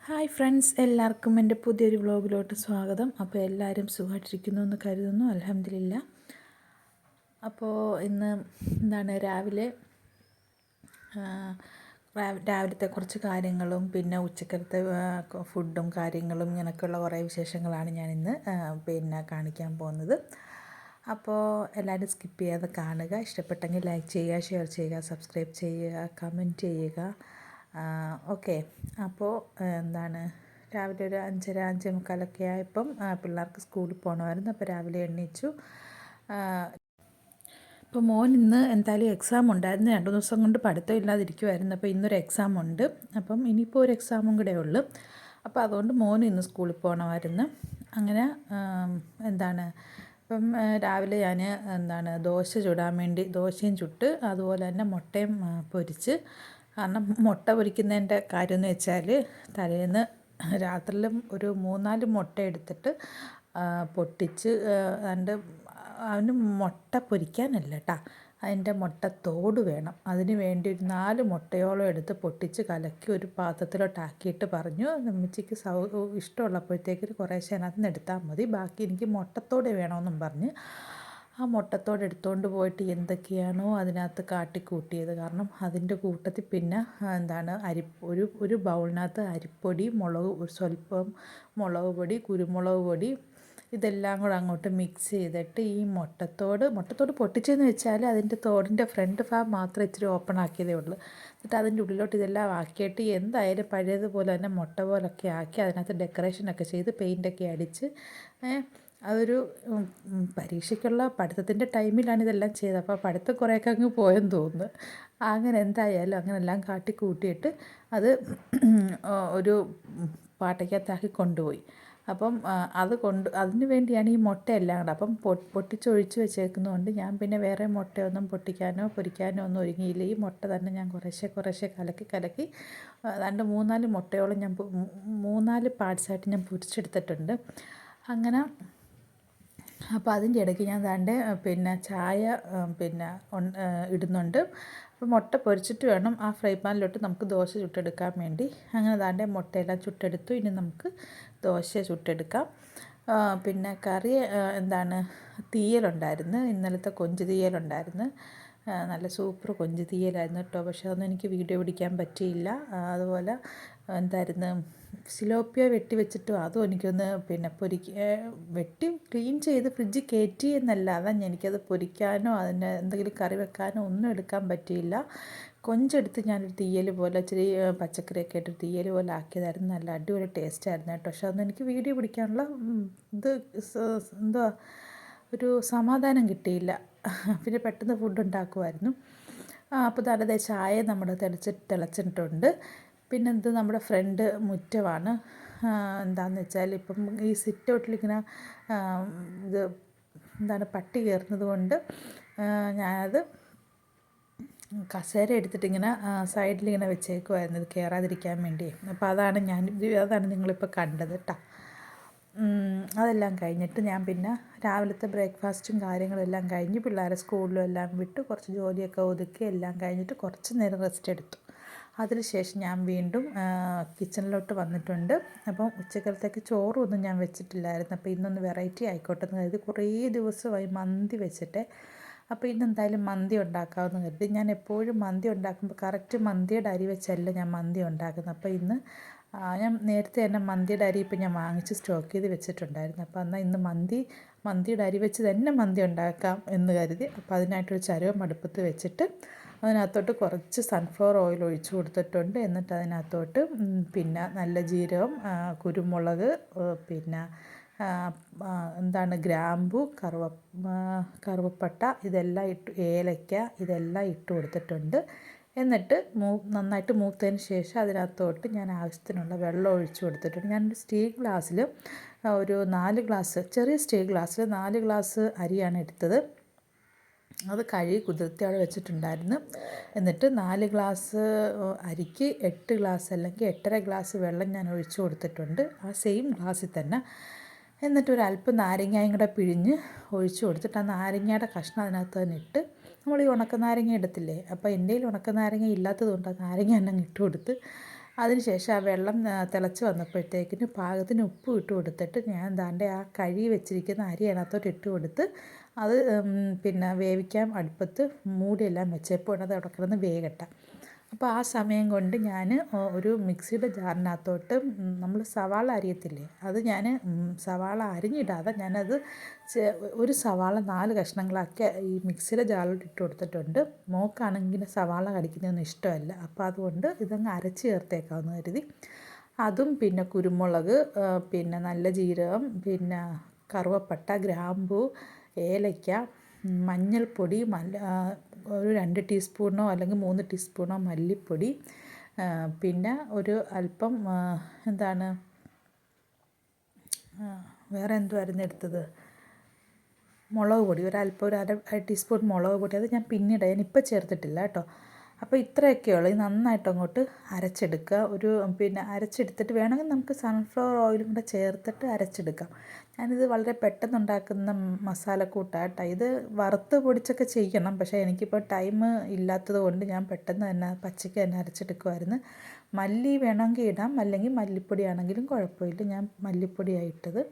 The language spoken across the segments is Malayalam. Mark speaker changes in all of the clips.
Speaker 1: ഹായ് ഫ്രണ്ട്സ്, എല്ലാവർക്കും എൻ്റെ പുതിയൊരു വ്ലോഗിലോട്ട് സ്വാഗതം. അപ്പോൾ എല്ലാവരും സുഖമായിട്ടിരിക്കുന്നു എന്ന് കരുതുന്നു. അൽഹംദുലില്ലാ. അപ്പോൾ ഇന്ന് രാവിലെ രാവിലത്തെ കുറച്ച് കാര്യങ്ങളും പിന്നെ ഉച്ചക്കലത്തെ ഫുഡും കാര്യങ്ങളും ഇങ്ങനെയൊക്കെയുള്ള കുറേ വിശേഷങ്ങളാണ് ഞാനിന്ന് കാണിക്കാൻ പോകുന്നത്. അപ്പോൾ എല്ലാവരും സ്കിപ്പ് ചെയ്യാതെ കാണുക. ഇഷ്ടപ്പെട്ടെങ്കിൽ ലൈക്ക് ചെയ്യുക, ഷെയർ ചെയ്യുക, സബ്സ്ക്രൈബ് ചെയ്യുക, കമൻറ്റ് ചെയ്യുക. ഓക്കെ. അപ്പോൾ രാവിലെ ഒരു 5:30 5:45 ആയപ്പം പിള്ളേർക്ക് സ്കൂളിൽ പോകണമായിരുന്നു. അപ്പോൾ രാവിലെ എണീച്ചു. ഇപ്പോൾ മോൻ ഇന്ന് എന്തായാലും എക്സാം ഉണ്ടായിരുന്നു. 2 ദിവസം കൊണ്ട് പഠിത്തം ഇല്ലാതിരിക്കുമായിരുന്നു. അപ്പോൾ ഇന്നൊരു എക്സാം ഉണ്ട്. അപ്പം ഇനിയിപ്പോൾ ഒരു എക്സാമും കൂടെ ഉള്ളു. അപ്പോൾ അതുകൊണ്ട് മോൻ ഇന്ന് സ്കൂളിൽ പോകണമായിരുന്നു. അങ്ങനെ ഇപ്പം രാവിലെ ഞാൻ ദോശ ചുടാൻ വേണ്ടി ദോശയും ചുട്ട്, അതുപോലെ തന്നെ മുട്ടയും പൊരിച്ച്. കാരണം മുട്ട പൊരിക്കുന്നതിൻ്റെ കാര്യമെന്ന് വെച്ചാൽ തലേന്ന് രാത്രിയിലും ഒരു 3-4 മുട്ട എടുത്തിട്ട് പൊട്ടിച്ച് അവന് മുട്ട പൊരിക്കാനല്ല കേട്ടോ, അതിൻ്റെ മുട്ടത്തോട് വേണം. അതിന് വേണ്ടി ഒരു 4 മുട്ടയോളം എടുത്ത് പൊട്ടിച്ച് കലക്കി ഒരു പാത്രത്തിലോട്ടാക്കിയിട്ട് പറഞ്ഞു, അമ്മച്ചിക്ക് ഇഷ്ടമുള്ളപ്പോഴത്തേക്ക് കുറേശ്ശെ അതിനകത്ത് നിന്ന് എടുത്താൽ മതി, ബാക്കി എനിക്ക് മുട്ടത്തോട് വേണമെന്നും പറഞ്ഞ് ആ മുട്ടത്തോട് എടുത്തുകൊണ്ട് പോയിട്ട് എന്തൊക്കെയാണോ അതിനകത്ത് കാട്ടിക്കൂട്ടിയത്. കാരണം അതിൻ്റെ കൂട്ടത്തിൽ പിന്നെ ഒരു ബൗളിനകത്ത് അരിപ്പൊടി, സ്വല്പം മുളക് പൊടി, കുരുമുളക് പൊടി, ഇതെല്ലാം കൂടെ അങ്ങോട്ട് മിക്സ് ചെയ്തിട്ട് ഈ മുട്ടത്തോട് പൊട്ടിച്ചെന്ന് വെച്ചാൽ അതിൻ്റെ തോടിൻ്റെ ഫ്രണ്ട് ഭാഗം മാത്രമേ ഇച്ചിരി ഓപ്പൺ ആക്കിയതേ ഉള്ളൂ. എന്നിട്ട് അതിൻ്റെ ഉള്ളിലോട്ട് ഇതെല്ലാം ആക്കിയിട്ട് എന്തായാലും പഴയതുപോലെ തന്നെ മുട്ട പോലൊക്കെ ആക്കി അതിനകത്ത് ഡെക്കറേഷനൊക്കെ ചെയ്ത് പെയിൻ്റൊക്കെ അടിച്ച് അതൊരു പരീക്ഷയ്ക്കുള്ള പഠിത്തത്തിൻ്റെ ടൈമിലാണ് ഇതെല്ലാം ചെയ്തത്. അപ്പോൾ പഠിത്തം കുറേയൊക്കെ അങ്ങ് പോയെന്ന് തോന്നുന്നു. അങ്ങനെ എന്തായാലും അങ്ങനെ എല്ലാം കാട്ടിക്കൂട്ടിയിട്ട് അത് ഒരു പാട്ടയ്ക്കകത്താക്കി കൊണ്ടുപോയി. അപ്പം അതിന് വേണ്ടിയാണ് ഈ മുട്ടയെല്ലാം കൂടെ. അപ്പം പൊട്ടിച്ചൊഴിച്ച് വെച്ചേക്കുന്നതുകൊണ്ട് ഞാൻ പിന്നെ വേറെ മുട്ടയൊന്നും പൊട്ടിക്കാനോ പൊരിക്കാനോ ഒന്നും ഒരുങ്ങിയില്ല. ഈ മുട്ട തന്നെ ഞാൻ കുറേശ്ശെ കലക്കി 3-4 മുട്ടയോളം ഞാൻ 3-4 പാർട്സായിട്ട് ഞാൻ പൊരിച്ചെടുത്തിട്ടുണ്ട്. അങ്ങനെ അപ്പോൾ അതിൻ്റെ ഇടയ്ക്ക് ഞാൻ ചായ ഇടുന്നുണ്ട്. അപ്പോൾ മുട്ട പൊരിച്ചിട്ട് വേണം ആ ഫ്രൈ പാനിലോട്ട് നമുക്ക് ദോശ ചുട്ടെടുക്കാൻ വേണ്ടി. അങ്ങനെ മുട്ടയെല്ലാം ചുട്ടെടുത്തു. ഇനി നമുക്ക് ദോശ ചുട്ടെടുക്കാം. പിന്നെ കറി തീയലുണ്ടായിരുന്നു. ഇന്നലത്തെ കൊഞ്ച് തീയലുണ്ടായിരുന്നു. നല്ല സൂപ്പർ കൊഞ്ച് തീയലായിരുന്നു കേട്ടോ. പക്ഷേ അതൊന്നും എനിക്ക് വീഡിയോ പിടിക്കാൻ പറ്റിയില്ല. അതുപോലെ സിലോപ്പിയ വെട്ടി വെച്ചിട്ടും അതും എനിക്കൊന്ന് വെട്ടി ക്ലീൻ ചെയ്ത് ഫ്രിഡ്ജിൽ കയറ്റി എന്നല്ലാതെ എനിക്കത് പൊരിക്കാനോ അതിന് എന്തെങ്കിലും കറി വെക്കാനോ ഒന്നും എടുക്കാൻ പറ്റിയില്ല. കൊഞ്ചെടുത്ത് ഞാനൊരു തീയൽ പോലെ ഇച്ചിരി പച്ചക്കറിയൊക്കെ ഇട്ട് തീയൽ പോലെ ആക്കിയതായിരുന്നു. നല്ല അടിപൊളി ടേസ്റ്റായിരുന്നു കേട്ടോ. പക്ഷെ അതൊന്നും എനിക്ക് വീഡിയോ പിടിക്കാനുള്ള ഒരു സമാധാനം കിട്ടിയില്ല. പിന്നെ പെട്ടെന്ന് ഫുഡ് ഉണ്ടാക്കുമായിരുന്നു. അപ്പോൾ നല്ല ചായ നമ്മുടെ തിളച്ചിട്ടുണ്ട്. പിന്നെ നമ്മുടെ ഫ്രണ്ട് മുറ്റമാണ്. എന്താണെന്ന് വെച്ചാൽ ഇപ്പം ഈ സിറ്റ് ഔട്ടിലിങ്ങനെ പട്ടി കയറുന്നത് കൊണ്ട് ഞാനത് കസേര എടുത്തിട്ടിങ്ങനെ സൈഡിലിങ്ങനെ വെച്ചേക്കുമായിരുന്നു ഇത് കയറാതിരിക്കാൻ വേണ്ടി. അപ്പോൾ അതാണ് നിങ്ങളിപ്പോൾ കണ്ടത് കേട്ടോ. അതെല്ലാം കഴിഞ്ഞിട്ട് ഞാൻ പിന്നെ രാവിലത്തെ ബ്രേക്ക്ഫാസ്റ്റും കാര്യങ്ങളെല്ലാം കഴിഞ്ഞ് പിള്ളേരെ സ്കൂളിലും എല്ലാം വിട്ട് കുറച്ച് ജോലിയൊക്കെ ഒതുക്കി എല്ലാം കഴിഞ്ഞിട്ട് കുറച്ച് നേരം റെസ്റ്റ് എടുത്തു. അതിനുശേഷം ഞാൻ വീണ്ടും കിച്ചണിലോട്ട് വന്നിട്ടുണ്ട്. അപ്പം ഉച്ചക്കലത്തേക്ക് ചോറൊന്നും ഞാൻ വെച്ചിട്ടില്ലായിരുന്നു. അപ്പോൾ ഇന്നൊന്ന് വെറൈറ്റി ആയിക്കോട്ടെ എന്ന് കരുതി കുറേ ദിവസമായി മന്തി വെച്ചിട്ട്. അപ്പോൾ ഇന്നെന്തായാലും മന്തി ഉണ്ടാക്കാമെന്ന് കരുതി. ഞാൻ എപ്പോഴും മന്തി ഉണ്ടാക്കുമ്പോൾ കറക്റ്റ് മന്തിയുടെ അരി വെച്ചല്ല ഞാൻ മന്തി ഉണ്ടാക്കുന്നത്. അപ്പോൾ ഇന്ന് ഞാൻ നേരത്തെ തന്നെ മന്തിയുടെ അരി ഇപ്പം ഞാൻ വാങ്ങിച്ച് സ്റ്റോക്ക് ചെയ്ത് വെച്ചിട്ടുണ്ടായിരുന്നു. അപ്പോൾ എന്നാൽ ഇന്ന് മന്തിയുടെ അരി വെച്ച് തന്നെ മന്തി ഉണ്ടാക്കാം എന്ന് കരുതി. അപ്പോൾ അതിനായിട്ടൊരു ചരുവം അടുപ്പത്ത് വെച്ചിട്ട് അതിനകത്തോട്ട് കുറച്ച് സൺഫ്ലവർ ഓയിൽ ഒഴിച്ച് കൊടുത്തിട്ടുണ്ട്. എന്നിട്ട് അതിനകത്തോട്ട് പിന്നെ നല്ല ജീരകം, കുരുമുളക്, പിന്നെ ഗ്രാമ്പു, കറുവപ്പട്ട ഇതെല്ലാം ഏലക്ക ഇതെല്ലാം ഇട്ട് കൊടുത്തിട്ടുണ്ട്. എന്നിട്ട് നന്നായിട്ട് മൂത്തതിന് ശേഷം അതിനകത്തോട്ട് ഞാൻ ആവശ്യത്തിനുള്ള വെള്ളം ഒഴിച്ച് കൊടുത്തിട്ടുണ്ട്. ഞാനൊരു സ്റ്റീൽ ഗ്ലാസ്സിൽ ഒരു 4 ഗ്ലാസ് ചെറിയ സ്റ്റീൽ ഗ്ലാസ്സിൽ 4 ഗ്ലാസ് അരിയാണ് എടുത്തത്. അത് കഴുകി കുതിർത്തി അവിടെ വെച്ചിട്ടുണ്ടായിരുന്നു. എന്നിട്ട് 4 ഗ്ലാസ് അരിക്ക് 8 ഗ്ലാസ് അല്ലെങ്കിൽ 8.5 ഗ്ലാസ് വെള്ളം ഞാൻ ഒഴിച്ചു കൊടുത്തിട്ടുണ്ട് ആ സെയിം ഗ്ലാസ്സിൽ തന്നെ. എന്നിട്ട് ഒരു അല്പം നാരങ്ങയും കൂടെ പിഴിഞ്ഞ് ഒഴിച്ചു കൊടുത്തിട്ട് ആ നാരങ്ങയുടെ കഷ്ണം അതിനകത്ത് തന്നെ ഇട്ട്, നമ്മൾ ഈ ഉണക്ക നാരങ്ങ ഇടത്തില്ലേ, അപ്പോൾ എൻ്റെ കയ്യിൽ ഉണക്ക നാരങ്ങ ഇല്ലാത്തത് കൊണ്ട് ആ നാരങ്ങ തന്നെ ഇട്ട് കൊടുത്ത് അതിനുശേഷം ആ വെള്ളം തിളച്ച് വന്നപ്പോഴത്തേക്കിന് പാകത്തിന് ഉപ്പ് ഇട്ട് കൊടുത്തിട്ട് ഞാൻ ദാണ്ടെ ആ കഴുകി വെച്ചിരിക്കുന്ന അരി അതിനകത്തോട്ട് ഇട്ട് കൊടുത്ത് അത് പിന്നെ വേവിക്കാൻ അടുപ്പത്ത് മൂടിയെല്ലാം വെച്ചപ്പോൾ അത് അവിടെ കിടന്ന് വേകട്ടെ. അപ്പോൾ ആ സമയം കൊണ്ട് ഞാൻ ഒരു മിക്സിയുടെ ജാറിനകത്തോട്ട് നമ്മൾ സവാള അരിയത്തില്ലേ, അത് ഞാൻ സവാള അരിഞ്ഞിടാതെ ഞാനത് ഒരു സവാള 4 കഷ്ണങ്ങളാക്കി ഈ മിക്സിയുടെ ജാറിലോട്ട് ഇട്ട് കൊടുത്തിട്ടുണ്ട്. മോൾക്കാണെങ്കിൽ സവാള കടിക്കുന്നതൊന്നും ഇഷ്ടമല്ല, അപ്പോൾ അതുകൊണ്ട് ഇതങ്ങ് അരച്ച് ചേർത്തേക്കാമെന്ന് കരുതി. അതും പിന്നെ കുരുമുളക്, പിന്നെ നല്ല ജീരകം, പിന്നെ കറുവപ്പട്ട, ഗ്രാമ്പൂ, ഏലയ്ക്ക, മഞ്ഞൾപ്പൊടി, ഒരു 2 ടീസ്പൂണോ അല്ലെങ്കിൽ 3 ടീസ്പൂണോ മല്ലിപ്പൊടി, പിന്നെ ഒരു അല്പം എന്താണ് വേറെ എന്തുമായിരുന്നു എടുത്തത്, മുളക് പൊടി, ഒരല്പം ഒരു അര ടീസ്പൂൺ മുളക് പൊടി. അത് ഞാൻ പിന്നീട് ഞാനിപ്പോൾ ചേർത്തിട്ടില്ല കേട്ടോ. അപ്പോൾ ഇത്രയൊക്കെയുള്ളൂ. ഇത് നന്നായിട്ട് അങ്ങോട്ട് അരച്ചെടുക്കുക. പിന്നെ അരച്ചെടുത്തിട്ട് വേണമെങ്കിൽ നമുക്ക് സൺഫ്ലവർ ഓയിലും കൂടെ ചേർത്തിട്ട് അരച്ചെടുക്കാം. ഞാനിത് വളരെ പെട്ടെന്ന് ഉണ്ടാക്കുന്ന മസാലക്കൂട്ടാണ് കേട്ടോ. ഇത് വറുത്ത് പൊടിച്ചൊക്കെ ചെയ്യണം, പക്ഷേ എനിക്കിപ്പോൾ ടൈം ഇല്ലാത്തത് കൊണ്ട് ഞാൻ പെട്ടെന്ന് തന്നെ പച്ചയ്ക്ക് തന്നെ അരച്ചെടുക്കുമായിരുന്നു. മല്ലി വേണമെങ്കിൽ ഇടാം, അല്ലെങ്കിൽ മല്ലിപ്പൊടി ആണെങ്കിലും കുഴപ്പമില്ല. ഞാൻ മല്ലിപ്പൊടിയാണ് ഇട്ടത്.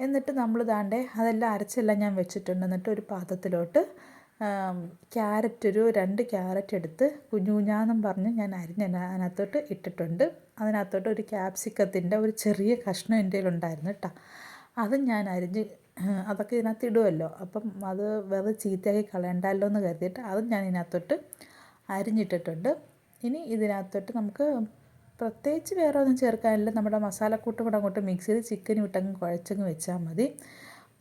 Speaker 1: എന്നിട്ട് നമ്മൾ ദാണ്ടെ അതെല്ലാം അരച്ചെല്ലാം ഞാൻ വെച്ചിട്ടുണ്ട്. എന്നിട്ട് ഒരു പാത്രത്തിലോട്ട് ഒരു 2 ക്യാരറ്റ് എടുത്ത് കുഞ്ഞു കുഞ്ഞാന്നും പറഞ്ഞ് ഞാൻ അതിനകത്തോട്ട് ഇട്ടിട്ടുണ്ട്. അതിനകത്തോട്ട് ഒരു ക്യാപ്സിക്കത്തിൻ്റെ ഒരു ചെറിയ കഷ്ണം എൻ്റെ കയ്യിലുണ്ടായിരുന്നു കേട്ടോ. അതും ഞാൻ അരിഞ്ഞ് അതൊക്കെ ഇതിനകത്ത് ഇടുമല്ലോ, അപ്പം അത് വെറുതെ ചീത്തയാക്കി കളയണ്ടല്ലോ എന്ന് കരുതിയിട്ട് അതും ഞാൻ ഇതിനകത്തോട്ട് അരിഞ്ഞിട്ടിട്ടുണ്ട്. ഇനി ഇതിനകത്തോട്ട് നമുക്ക് പ്രത്യേകിച്ച് വേറെ ഒന്നും ചേർക്കാനില്ല. നമ്മുടെ മസാലക്കൂട്ടും കൂടെ അങ്ങോട്ട് മിക്സ് ചെയ്ത് ചിക്കനും ഇട്ടങ്ങ് കുഴച്ചങ്ങ് വെച്ചാൽ മതി.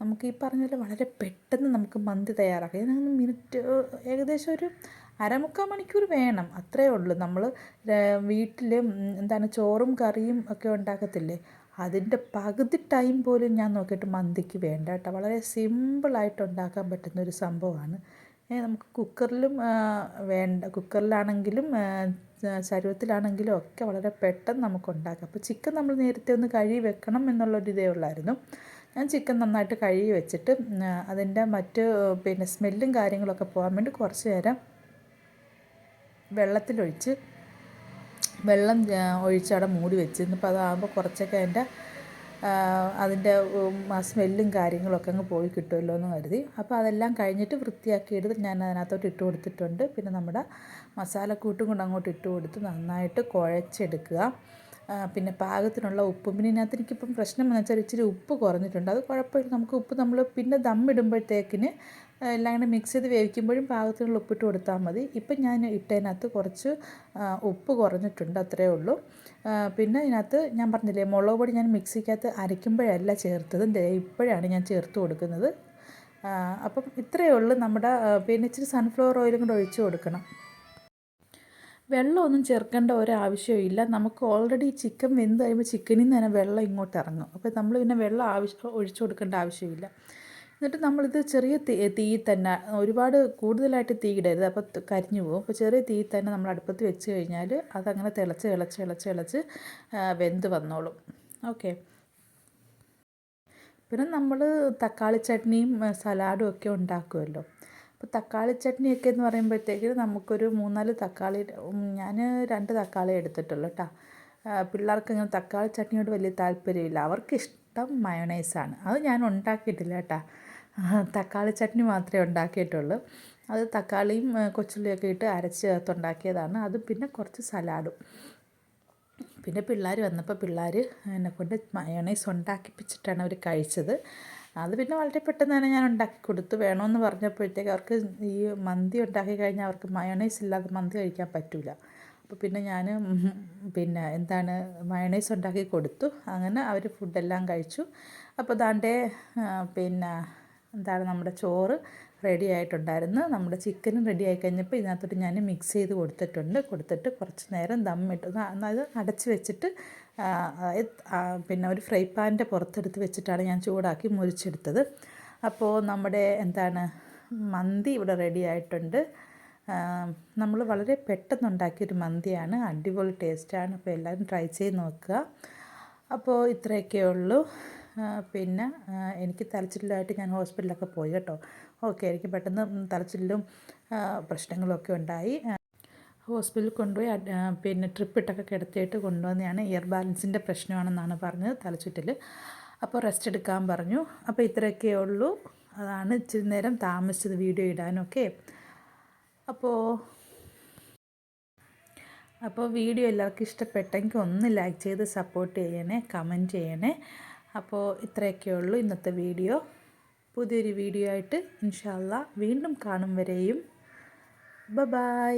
Speaker 1: നമുക്ക് ഈ പറഞ്ഞ പോലെ വളരെ പെട്ടെന്ന് നമുക്ക് മന്തി തയ്യാറാക്കാം. ഇതിനൊന്ന് മിനിറ്റ് ഏകദേശം ഒരു 1/4 മണിക്കൂർ വേണം, അത്രയേ ഉള്ളൂ. നമ്മൾ വീട്ടിൽ എന്താണ് ചോറും കറിയും ഒക്കെ ഉണ്ടാക്കത്തില്ലേ, അതിൻ്റെ പകുതി ടൈം പോലും ഞാൻ നോക്കിയിട്ട് മന്തിക്ക് വേണ്ട കേട്ടോ. വളരെ സിമ്പിളായിട്ട് ഉണ്ടാക്കാൻ പറ്റുന്നൊരു സംഭവമാണ്. നമുക്ക് കുക്കറിലും കുക്കറിലാണെങ്കിലും ചരുവത്തിലാണെങ്കിലും ഒക്കെ വളരെ പെട്ടെന്ന് നമുക്ക് ഉണ്ടാക്കാം. അപ്പോൾ ചിക്കൻ നമ്മൾ നേരത്തെ ഒന്ന് കഴുകി വെക്കണം എന്നുള്ളൊരു ഇതേ ഉള്ളായിരുന്നു. ഞാൻ ചിക്കൻ നന്നായിട്ട് കഴുകി വെച്ചിട്ട് അതിൻ്റെ പിന്നെ സ്മെല്ലും കാര്യങ്ങളൊക്കെ പോകാൻ വേണ്ടി കുറച്ച് നേരം വെള്ളം ഒഴിച്ച് അവിടെ മൂടി വെച്ച്. ഇന്നിപ്പോൾ അതാകുമ്പോൾ കുറച്ചൊക്കെ അതിൻ്റെ സ്മെല്ലും കാര്യങ്ങളൊക്കെ അങ്ങ് പോയി കിട്ടുമല്ലോ എന്ന് കരുതി. അപ്പോൾ അതെല്ലാം കഴിഞ്ഞിട്ട് വൃത്തിയാക്കി എടുത്ത് ഞാൻ അതിനകത്തോട്ട് ഇട്ട് കൊടുത്തിട്ടുണ്ട്. പിന്നെ നമ്മുടെ മസാലക്കൂട്ടും കൊണ്ട് അങ്ങോട്ട് ഇട്ട് കൊടുത്ത് നന്നായിട്ട് കുഴച്ചെടുക്കുക. പിന്നെ പാകത്തിനുള്ള ഉപ്പും. പിന്നെ ഇതിനകത്ത് എനിക്കിപ്പം പ്രശ്നം എന്ന് വെച്ചാൽ ഇച്ചിരി ഉപ്പ് കുറഞ്ഞിട്ടുണ്ട്. അത് കുഴപ്പമില്ല, നമുക്ക് ഉപ്പ് നമ്മൾ പിന്നെ ദമ്മിടുമ്പോഴത്തേക്കിന് എല്ലാം കൂടെ മിക്സ് ചെയ്ത് വേവിക്കുമ്പോഴും പാകത്തിനുള്ള ഉപ്പിട്ട് കൊടുത്താൽ മതി. ഇപ്പം ഞാൻ ഇട്ടതിനകത്ത് കുറച്ച് ഉപ്പ് കുറഞ്ഞിട്ടുണ്ട്, അത്രയേ ഉള്ളൂ. പിന്നെ ഇതിനകത്ത് ഞാൻ പറഞ്ഞില്ലേ, മുളക് പൊടി ഞാൻ മിക്സിക്കകത്ത് അരയ്ക്കുമ്പോഴല്ല ചേർത്തത്, ഇപ്പോഴാണ് ഞാൻ ചേർത്ത് കൊടുക്കുന്നത്. അപ്പം ഇത്രയേ ഉള്ളൂ. നമ്മുടെ പിന്നെ ഇച്ചിരി സൺഫ്ലവർ ഓയിലും കൂടെ ഒഴിച്ച് കൊടുക്കണം. വെള്ളമൊന്നും ചേർക്കേണ്ട ഒരാവശ്യമില്ല. നമുക്ക് ഓൾറെഡി ചിക്കൻ വെന്ത് കഴിയുമ്പോൾ ചിക്കനിൽ നിന്ന് തന്നെ വെള്ളം ഇങ്ങോട്ട് ഇറങ്ങും. അപ്പോൾ നമ്മൾ പിന്നെ വെള്ളം ഒഴിച്ചു കൊടുക്കേണ്ട ആവശ്യമില്ല. എന്നിട്ട് നമ്മളിത് ചെറിയ തീയിൽ തന്നെ, ഒരുപാട് കൂടുതലായിട്ട് തീ ഇടരുത്, അപ്പോൾ കരിഞ്ഞു പോകും. അപ്പോൾ ചെറിയ തീയിൽ തന്നെ നമ്മൾ അടുപ്പത്ത് വെച്ച് കഴിഞ്ഞാൽ അതങ്ങനെ തിളച്ച് വെന്ത് വന്നോളും. ഓക്കെ. പിന്നെ നമ്മൾ തക്കാളി ചട്നിയും സലാഡും ഒക്കെ ഉണ്ടാക്കുമല്ലോ. അപ്പോൾ തക്കാളി ചട്നിയൊക്കെ എന്ന് പറയുമ്പോഴത്തേക്ക് നമുക്കൊരു 3-4 തക്കാളി, ഞാൻ 2 തക്കാളി എടുത്തിട്ടുള്ളൂ കേട്ടോ. പിള്ളേർക്ക് ഇങ്ങനെ തക്കാളി ചട്നിയോട് വലിയ താല്പര്യമില്ല, അവർക്കിഷ്ടം മയോണൈസാണ്. അത് ഞാൻ ഉണ്ടാക്കിയിട്ടില്ല കേട്ടോ. തക്കാളി ചട്നി മാത്രമേ ഉണ്ടാക്കിയിട്ടുള്ളൂ. അത് തക്കാളിയും കൊച്ചുള്ളിയൊക്കെ ഇട്ട് അരച്ച് ചേർത്തുണ്ടാക്കിയതാണ്. അതും പിന്നെ കുറച്ച് സലാഡും. പിന്നെ പിള്ളേർ വന്നപ്പോൾ പിള്ളേർ എന്നെക്കൊണ്ട് മയോണൈസ് ഉണ്ടാക്കിപ്പിച്ചിട്ടാണ് അവർ കഴിച്ചത്. അത് പിന്നെ വളരെ പെട്ടെന്ന് തന്നെ ഞാൻ ഉണ്ടാക്കി കൊടുത്തു. വേണമെന്ന് പറഞ്ഞപ്പോഴത്തേക്ക് അവർക്ക് ഈ മന്തി ഉണ്ടാക്കി കഴിഞ്ഞാൽ അവർക്ക് മയോണൈസ് ഇല്ലാതെ മന്തി കഴിക്കാൻ പറ്റില്ല. അപ്പോൾ പിന്നെ ഞാൻ പിന്നെ മയോണൈസ് ഉണ്ടാക്കി കൊടുത്തു. അങ്ങനെ അവർ ഫുഡെല്ലാം കഴിച്ചു. അപ്പോൾ ദാണ്ടെ പിന്നെ നമ്മുടെ ചോറ് റെഡി ആയിട്ടുണ്ടായിരുന്നു. നമ്മുടെ ചിക്കനും റെഡി ആയി കഴിഞ്ഞപ്പോൾ ഇതിനകത്തോട്ട് ഞാൻ മിക്സ് ചെയ്ത് കൊടുത്തിട്ട് കുറച്ച് നേരം ദമ്മിട്ട്, അതായത് അടച്ച് വെച്ചിട്ട്, പിന്നെ ഒരു ഫ്രൈ പാനിൻ്റെ പുറത്തെടുത്ത് വെച്ചിട്ടാണ് ഞാൻ ചൂടാക്കി മുറിച്ചെടുത്തത്. അപ്പോൾ നമ്മുടെ മന്തി ഇവിടെ റെഡി ആയിട്ടുണ്ട്. നമ്മൾ വളരെ പെട്ടെന്നുണ്ടാക്കിയൊരു മന്തിയാണ്, അടിപൊളി ടേസ്റ്റാണ്. അപ്പോൾ എല്ലാവരും ട്രൈ ചെയ്ത് നോക്കുക. അപ്പോൾ ഇത്രയൊക്കെ ഉള്ളൂ. പിന്നെ എനിക്ക് തലച്ചിലായിട്ട് ഞാൻ ഹോസ്പിറ്റലിലൊക്കെ പോയി കേട്ടോ. ഓക്കെ, എനിക്ക് പെട്ടെന്ന് തലച്ചിലും പ്രശ്നങ്ങളൊക്കെ ഉണ്ടായി. ഹോസ്പിറ്റലിൽ കൊണ്ടുപോയി പിന്നെ ട്രിപ്പ് ഇട്ടൊക്കെ കിടത്തിയിട്ട് കൊണ്ടുവന്നതാണ്. ഇയർ ബാലൻസിൻ്റെ പ്രശ്നമാണെന്നാണ് പറഞ്ഞത്, തലചുറ്റൽ. അപ്പോൾ റെസ്റ്റ് എടുക്കാൻ പറഞ്ഞു. അപ്പോൾ ഇത്രയൊക്കെ ഉള്ളൂ. അതാണ് ഇച്ചിരി നേരം താമസിച്ചത് വീഡിയോ ഇടാനൊക്കെ. അപ്പോൾ വീഡിയോ എല്ലാവർക്കും ഇഷ്ടപ്പെട്ടെങ്കിൽ ഒന്ന് ലൈക്ക് ചെയ്ത് സപ്പോർട്ട് ചെയ്യണേ, കമൻറ്റ് ചെയ്യണേ. അപ്പോൾ ഇത്രയൊക്കെ ഉള്ളൂ ഇന്നത്തെ വീഡിയോ. പുതിയൊരു വീഡിയോ ആയിട്ട് ഇൻഷാ അല്ലാ വീണ്ടും കാണും വരെയും ബൈ.